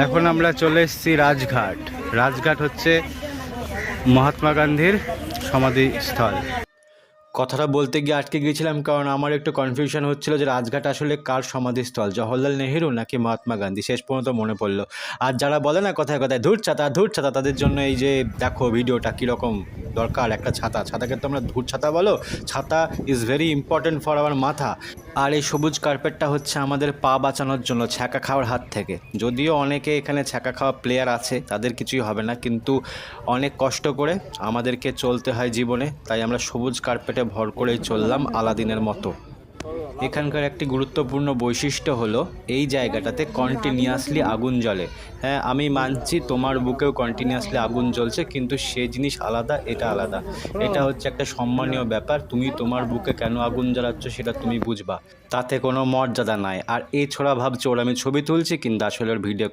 এখন আমরা চলে এসেছি রাজঘাট। রাজঘাট হচ্ছে মহাত্মা গান্ধীর সমাধিস্থল। কথাটা বলতে গিয়ে আটকে গিয়েছিলাম, কারণ আমার একটু কনফিউশন হচ্ছিল যে রাজঘাট আসলে কার সমাধিস্থল, জওহরলাল নেহেরু নাকি মহাত্মা গান্ধী। শেষ পর্যন্ত মনে পড়লো। আর যারা বলে না কথায় কথায় ধুর ছাতা, তাদের জন্য এই যে দেখো ভিডিওটা কীরকম দরকার। একটা ছাতা, ছাতাকে তোমরা ধুর ছাতা বলো। ছাতা is very important for our মাথা। আর এই সবুজ কার্পেটটা হচ্ছে আমাদের পা বাঁচানোর জন্য ছ্যাঁকা খাওয়ার হাত থেকে। যদিও অনেকে এখানে ছ্যাঁকা খাওয়া প্লেয়ার আছে, তাদের কিছুই হবে না, কিন্তু অনেক কষ্ট করে আমাদেরকে চলতে হয় জীবনে, তাই আমরা সবুজ কার্পেটে ভর করেই চললাম আলাদিনের মতো। এখানকার একটি গুরুত্বপূর্ণ বৈশিষ্ট্য হলো এই জায়গাটাতে কন্টিনিউয়াসলি আগুন জ্বলে। হ্যাঁ, আমি মানছি তোমার বুকেও কন্টিনিউয়াসলি আগুন জ্বলছে, কিন্তু সে জিনিস আলাদা, এটা আলাদা। এটা হচ্ছে একটা সম্মানীয় ব্যাপার। তুমি তোমার বুকে কেন আগুন জ্বালাচ্ছ সেটা তুমি বুঝবা, তাতে কোনো মর্যাদা নাই। আর এই ছোড়া ভাবছে ওর আমি ছবি তুলছি, কিন্তু আসলে ওর ভিডিও